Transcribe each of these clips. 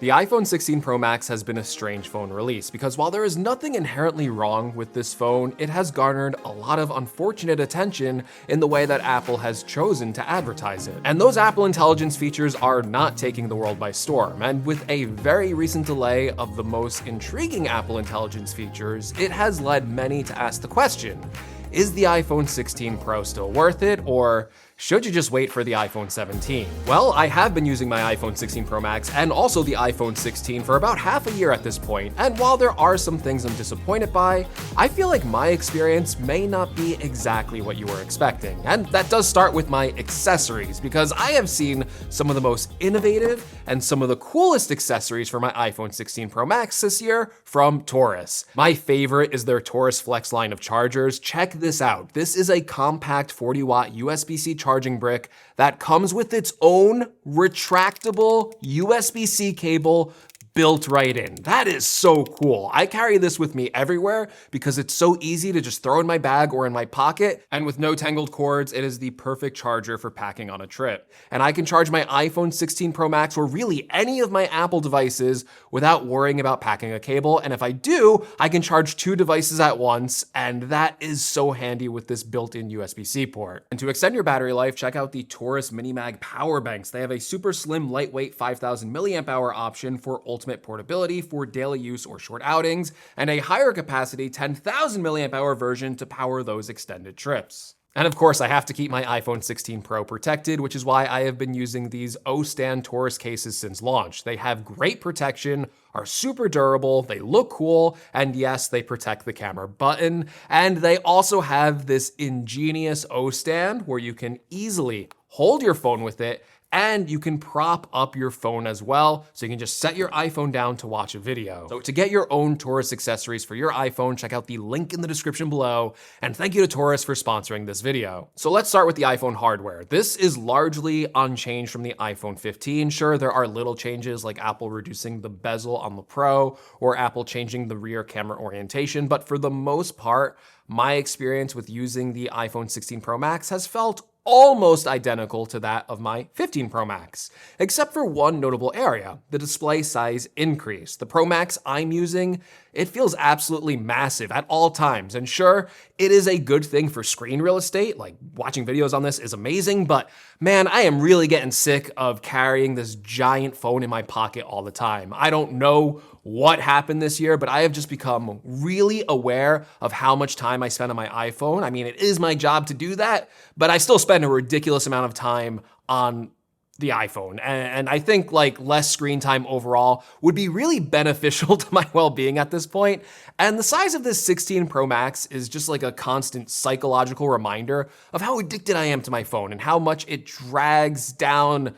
The iPhone 16 Pro Max has been a strange phone release because while there is nothing inherently wrong with this phone, it has garnered a lot of unfortunate attention in the way that Apple has chosen to advertise it. And those Apple Intelligence features are not taking the world by storm, and with a very recent delay of the most intriguing Apple Intelligence features, it has led many to ask the question, is the iPhone 16 Pro still worth it, or should you just wait for the iPhone 17? Well, I have been using my iPhone 16 Pro Max and also the iPhone 16 for about half a year at this point, and while there are some things I'm disappointed by, I feel like my experience may not be exactly what you were expecting. And that does start with my accessories, because I have seen some of the most innovative and some of the coolest accessories for my iPhone 16 Pro Max this year from Taurus. My favorite is their Taurus Flex line of chargers. Check this out. This is a compact 40-watt USB-C charging brick that comes with its own retractable USB-C cable built right in. That is so cool. I carry this with me everywhere because it's so easy to just throw in my bag or in my pocket, and with no tangled cords, it is the perfect charger for packing on a trip. And I can charge my iPhone 16 Pro Max or really any of my Apple devices without worrying about packing a cable, and if I do, I can charge 2 devices at once, and that is so handy with this built-in USB-C port. And to extend your battery life, check out the Taurus Mini Mag power banks. They have a super slim, lightweight 5,000 milliamp hour option for ultimate portability for daily use or short outings, and a higher capacity 10,000 milliamp hour version to power those extended trips. And of course, I have to keep my iPhone 16 Pro protected, which is why I have been using these O-Stand Taurus cases since launch. They have great protection, are super durable, they look cool, and yes, they protect the camera button. And they also have this ingenious O-Stand where you can easily hold your phone with it, and you can prop up your phone as well, so you can just set your iPhone down to watch a video. So to get your own Taurus accessories for your iPhone, check out the link in the description below, and thank you to Taurus for sponsoring this video. So let's start with the iPhone hardware. This is largely unchanged from the iPhone 15. Sure, there are little changes like Apple reducing the bezel on the Pro or Apple changing the rear camera orientation, but for the most part, my experience with using the iPhone 16 Pro Max has felt almost identical to that of my 15 Pro Max, except for one notable area, the display size increase. The Pro Max I'm using, it feels absolutely massive at all times, and sure, it is a good thing for screen real estate, like watching videos on this is amazing, but man, I am really getting sick of carrying this giant phone in my pocket all the time. I don't know what happened this year, but I have just become really aware of how much time I spend on my iPhone. I mean, it is my job to do that, but I still spend a ridiculous amount of time on the iPhone. And I think like less screen time overall would be really beneficial to my well-being at this point. And the size of this 16 Pro Max is just like a constant psychological reminder of how addicted I am to my phone and how much it drags down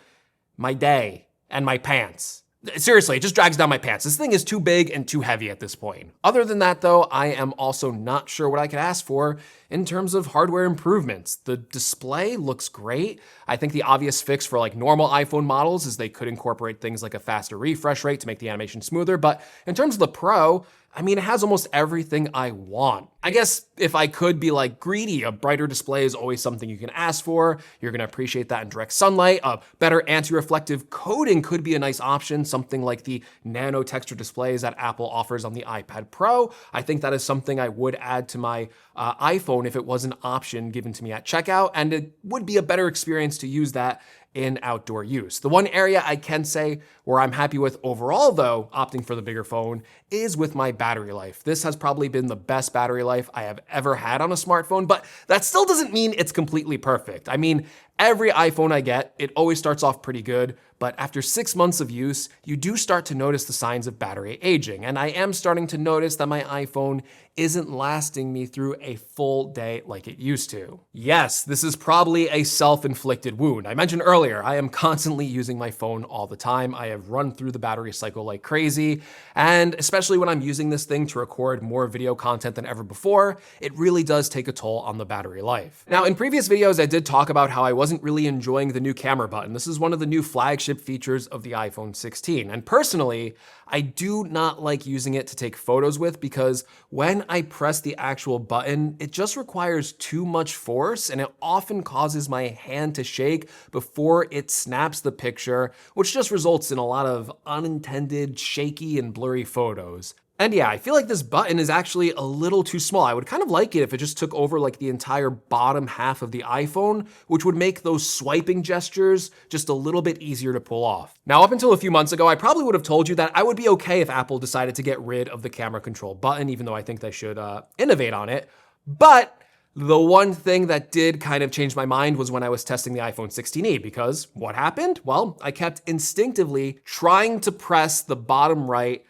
my day and my pants. Seriously, it just drags down my pants. This thing is too big and too heavy at this point. Other than that though, I am also not sure what I could ask for in terms of hardware improvements. The display looks great. I think the obvious fix for like normal iPhone models is they could incorporate things like a faster refresh rate to make the animation smoother, but in terms of the Pro, I mean, it has almost everything I want. I guess if I could be like greedy, a brighter display is always something you can ask for. You're gonna appreciate that in direct sunlight. A better anti-reflective coating could be a nice option, something like the nano texture displays that Apple offers on the iPad Pro. I think that is something I would add to my iPhone if it was an option given to me at checkout, and it would be a better experience to use that in outdoor use. The one area I can say where I'm happy with overall though, opting for the bigger phone, is with my battery life. This has probably been the best battery life I have ever had on a smartphone, but that still doesn't mean it's completely perfect. I mean, every iPhone I get, it always starts off pretty good, but after 6 months of use, you do start to notice the signs of battery aging, and I am starting to notice that my iPhone isn't lasting me through a full day like it used to. Yes, this is probably a self-inflicted wound. I mentioned earlier, I am constantly using my phone all the time. I have run through the battery cycle like crazy, and especially when I'm using this thing to record more video content than ever before, it really does take a toll on the battery life. Now, in previous videos, I did talk about how I wasn't wasn't really enjoying the new camera button. This is one of the new flagship features of the iPhone 16. And personally, I do not like using it to take photos with because when I press the actual button, it just requires too much force and it often causes my hand to shake before it snaps the picture, which just results in a lot of unintended, shaky and blurry photos. And yeah, I feel like this button is actually a little too small. I would kind of like it if it just took over like the entire bottom half of the iPhone, which would make those swiping gestures just a little bit easier to pull off. Now, up until a few months ago, I probably would have told you that I would be okay if Apple decided to get rid of the camera control button, even though I think they should innovate on it. But the one thing that did kind of change my mind was when I was testing the iPhone 16e, because what happened? Well, I kept instinctively trying to press the bottom right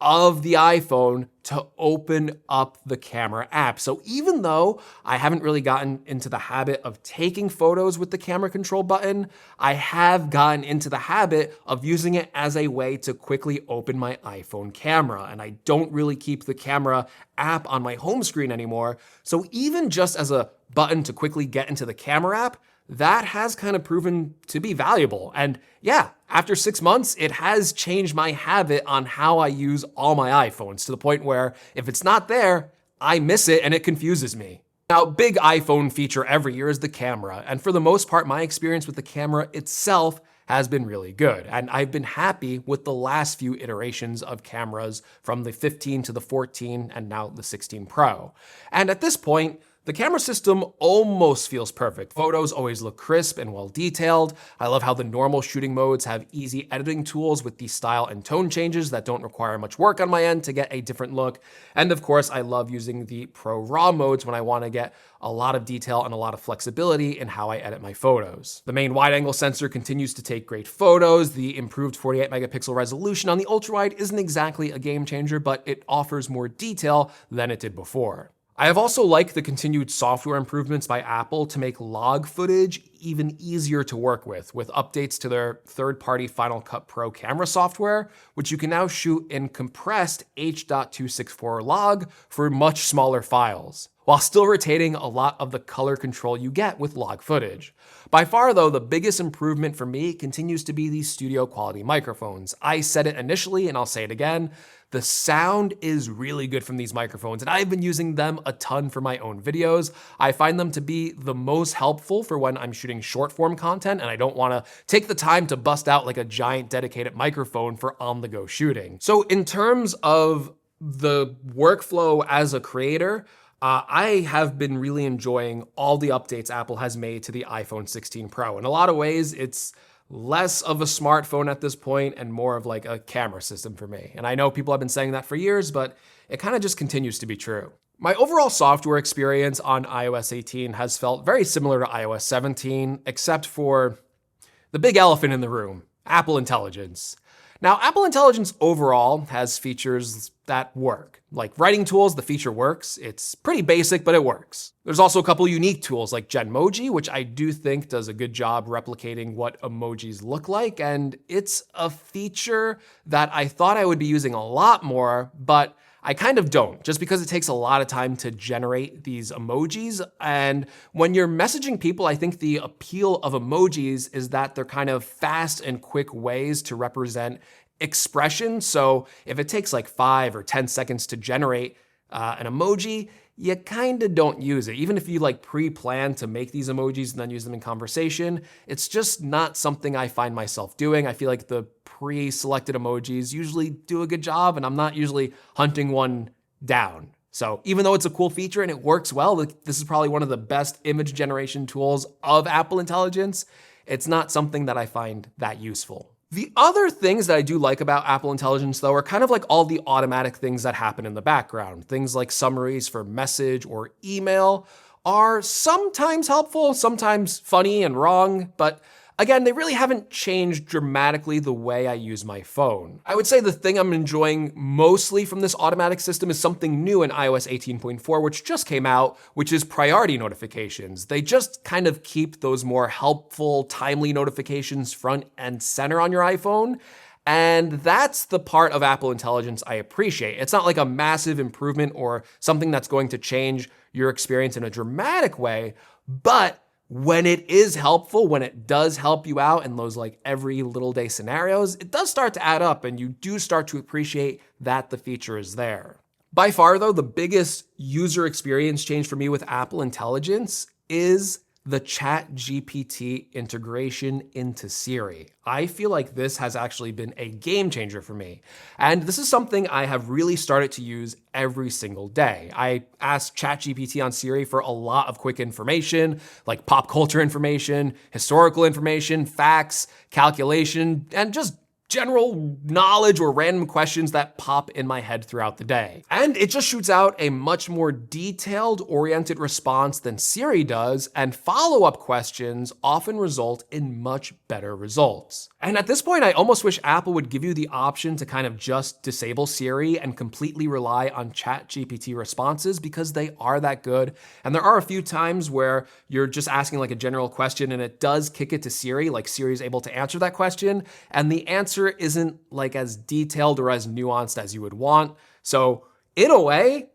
of the iPhone to open up the camera app. So even though I haven't really gotten into the habit of taking photos with the camera control button, I have gotten into the habit of using it as a way to quickly open my iPhone camera. And I don't really keep the camera app on my home screen anymore. So even just as a button to quickly get into the camera app, that has kind of proven to be valuable. And yeah, after 6 months, it has changed my habit on how I use all my iPhones to the point where if it's not there, I miss it and it confuses me. Now, big iPhone feature every year is the camera. And for the most part, my experience with the camera itself has been really good. And I've been happy with the last few iterations of cameras from the 15 to the 14 and now the 16 Pro. And at this point, the camera system almost feels perfect. Photos always look crisp and well detailed. I love how the normal shooting modes have easy editing tools with the style and tone changes that don't require much work on my end to get a different look. And of course, I love using the Pro RAW modes when I want to get a lot of detail and a lot of flexibility in how I edit my photos. The main wide-angle sensor continues to take great photos. The improved 48 megapixel resolution on the ultra-wide isn't exactly a game changer, but it offers more detail than it did before. I have also liked the continued software improvements by Apple to make log footage even easier to work with updates to their third-party Final Cut Pro camera software, which you can now shoot in compressed H.264 log for much smaller files, while still retaining a lot of the color control you get with log footage. By far though, the biggest improvement for me continues to be these studio quality microphones. I said it initially and I'll say it again, the sound is really good from these microphones and I've been using them a ton for my own videos. I find them to be the most helpful for when I'm shooting short form content and I don't wanna take the time to bust out like a giant dedicated microphone for on-the-go shooting. So in terms of the workflow as a creator, I have been really enjoying all the updates Apple has made to the iPhone 16 Pro. In a lot of ways, it's less of a smartphone at this point and more of like a camera system for me. And I know people have been saying that for years, but it kind of just continues to be true. My overall software experience on iOS 18 has felt very similar to iOS 17, except for the big elephant in the room, Apple Intelligence. Now, Apple Intelligence overall has features that work. Like writing tools, the feature works. It's pretty basic, but it works. There's also a couple unique tools like Genmoji, which I do think does a good job replicating what emojis look like. And it's a feature that I thought I would be using a lot more, but I kind of don't, just because it takes a lot of time to generate these emojis. And when you're messaging people, I think the appeal of emojis is that they're kind of fast and quick ways to represent expression. So if it takes like 5 or 10 seconds to generate an emoji, you kind of don't use it. Even if you like pre-plan to make these emojis and then use them in conversation, it's just not something I find myself doing. I feel like the pre-selected emojis usually do a good job and I'm not usually hunting one down. So even though it's a cool feature and it works well, this is probably one of the best image generation tools of Apple Intelligence, it's not something that I find that useful. The other things that I do like about Apple Intelligence, though, are kind of like all the automatic things that happen in the background. Things like summaries for message or email are sometimes helpful, sometimes funny and wrong, but again, they really haven't changed dramatically the way I use my phone. I would say the thing I'm enjoying mostly from this automatic system is something new in iOS 18.4, which just came out, which is priority notifications. They just kind of keep those more helpful, timely notifications front and center on your iPhone. And that's the part of Apple Intelligence I appreciate. It's not like a massive improvement or something that's going to change your experience in a dramatic way, but when it is helpful, when it does help you out in those like every little day scenarios, it does start to add up and you do start to appreciate that the feature is there. By far though, the biggest user experience change for me with Apple Intelligence is the ChatGPT integration into Siri. I feel like this has actually been a game changer for me. And this is something I have really started to use every single day. I ask ChatGPT on Siri for a lot of quick information, like pop culture information, historical information, facts, calculation, and just general knowledge or random questions that pop in my head throughout the day. And it just shoots out a much more detailed oriented response than Siri does, and follow-up questions often result in much better results. And at this point, I almost wish Apple would give you the option to kind of just disable Siri and completely rely on ChatGPT responses, because they are that good. And there are a few times where you're just asking like a general question and it does kick it to Siri, like Siri is able to answer that question, and the answer isn't like as detailed or as nuanced as you would want. So in a way,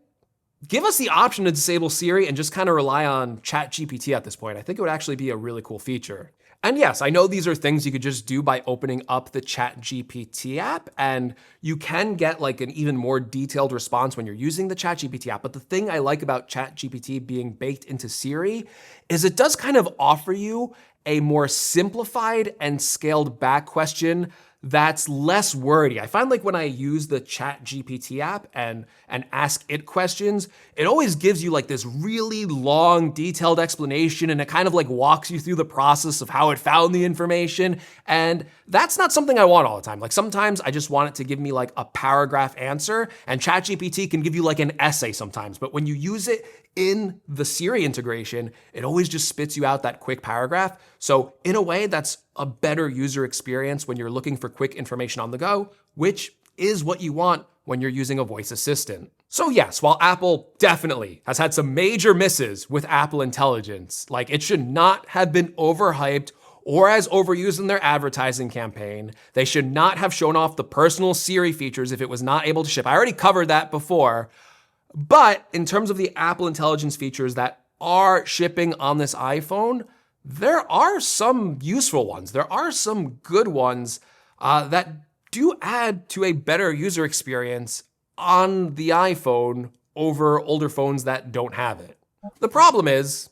give us the option to disable Siri and just kind of rely on ChatGPT at this point. I think it would actually be a really cool feature. And yes, I know these are things you could just do by opening up the ChatGPT app, and you can get like an even more detailed response when you're using the ChatGPT app. But the thing I like about ChatGPT being baked into Siri is it does kind of offer you a more simplified and scaled back question that's less wordy. I find like when I use the ChatGPT app and ask it questions, it always gives you like this really long, detailed explanation, and it kind of like walks you through the process of how it found the information. And that's not something I want all the time. Like sometimes I just want it to give me like a paragraph answer, and ChatGPT can give you like an essay sometimes. But when you use it in the Siri integration, it always just spits you out that quick paragraph. So in a way, that's a better user experience when you're looking for quick information on the go, which is what you want when you're using a voice assistant. So yes, while Apple definitely has had some major misses with Apple Intelligence, like it should not have been overhyped or as overused in their advertising campaign. They should not have shown off the personal Siri features if it was not able to ship. I already covered that before. But in terms of the Apple Intelligence features that are shipping on this iPhone, there are some useful ones. There are some good ones that do add to a better user experience on the iPhone over older phones that don't have it. The problem is,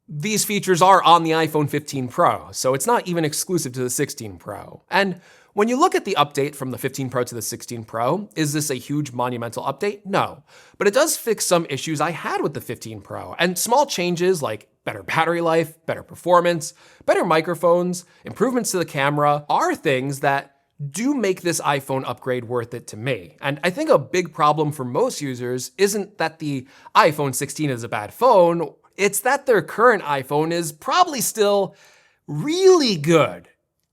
these features are on the iPhone 15 Pro, so it's not even exclusive to the 16 Pro. And when you look at the update from the 15 Pro to the 16 Pro, is this a huge monumental update? No, but it does fix some issues I had with the 15 Pro, and small changes like better battery life, better performance, better microphones, improvements to the camera are things that do make this iPhone upgrade worth it to me. And I think a big problem for most users isn't that the iPhone 16 is a bad phone, it's that their current iPhone is probably still really good.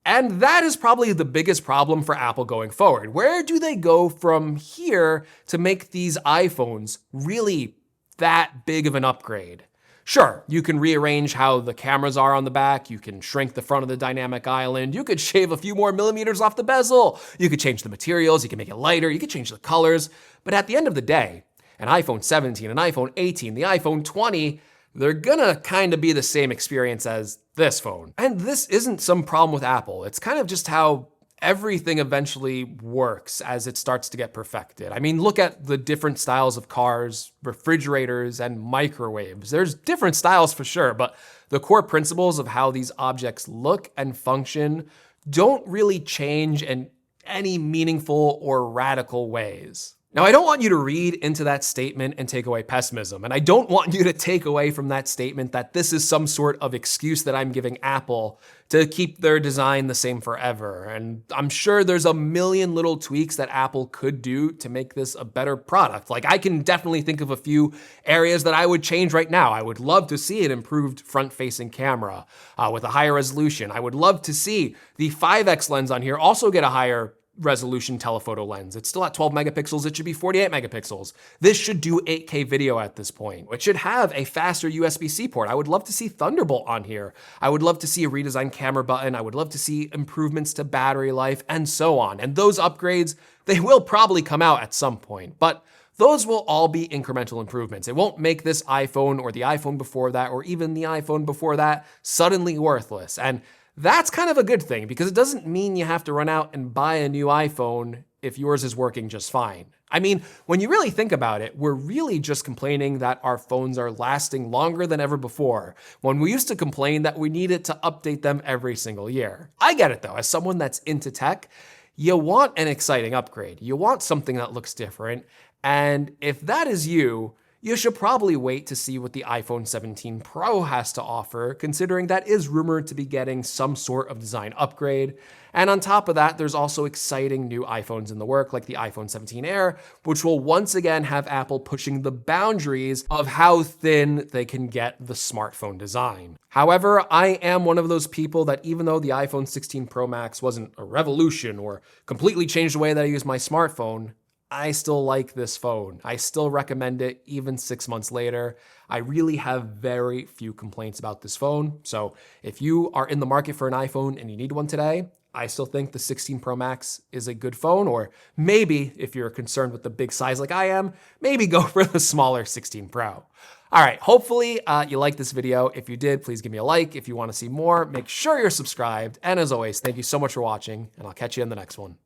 And that is probably the biggest problem for Apple going forward. Where do they go from here to make these iPhones really that big of an upgrade? Sure, you can rearrange how the cameras are on the back, you can shrink the front of the dynamic island, you could shave a few more millimeters off the bezel, you could change the materials, you can make it lighter, you could change the colors, but at the end of the day, an iPhone 17, an iPhone 18, the iPhone 20, they're gonna kind of be the same experience as this phone. And this isn't some problem with Apple, it's kind of just how everything eventually works as it starts to get perfected. I mean, look at the different styles of cars, refrigerators, and microwaves. There's different styles for sure, but the core principles of how these objects look and function don't really change in any meaningful or radical ways. Now, I don't want you to read into that statement and take away pessimism, and I don't want you to take away from that statement that this is some sort of excuse that I'm giving Apple to keep their design the same forever. And I'm sure there's a million little tweaks that Apple could do to make this a better product. Like, I can definitely think of a few areas that I would change right now. I would love to see an improved front-facing camera with a higher resolution. I would love to see the 5x lens on here also get a higher resolution telephoto lens. It's still at 12 megapixels, it should be 48 megapixels. This should do 8K video at this point. It should have a faster USB-C port. I would love to see Thunderbolt on here. I would love to see a redesigned camera button. I would love to see improvements to battery life and so on. And those upgrades, they will probably come out at some point. But those will all be incremental improvements. It won't make this iPhone or the iPhone before that or even the iPhone before that suddenly worthless. And that's kind of a good thing because it doesn't mean you have to run out and buy a new iPhone if yours is working just fine. I mean, when you really think about it, we're really just complaining that our phones are lasting longer than ever before, when we used to complain that we needed to update them every single year. I get it though, as someone that's into tech, you want an exciting upgrade. You want something that looks different. And if that is you, you should probably wait to see what the iPhone 17 Pro has to offer, considering that is rumored to be getting some sort of design upgrade. And on top of that, there's also exciting new iPhones in the work, like the iPhone 17 Air, which will once again have Apple pushing the boundaries of how thin they can get the smartphone design. However, I am one of those people that even though the iPhone 16 Pro Max wasn't a revolution or completely changed the way that I use my smartphone, I still like this phone. I still recommend it even 6 months later. I really have very few complaints about this phone. So if you are in the market for an iPhone and you need one today, I still think the 16 Pro Max is a good phone, or maybe if you're concerned with the big size like I am, maybe go for the smaller 16 Pro. All right, hopefully you liked this video. If you did, please give me a like. If you want to see more, make sure you're subscribed. And as always, thank you so much for watching, and I'll catch you in the next one.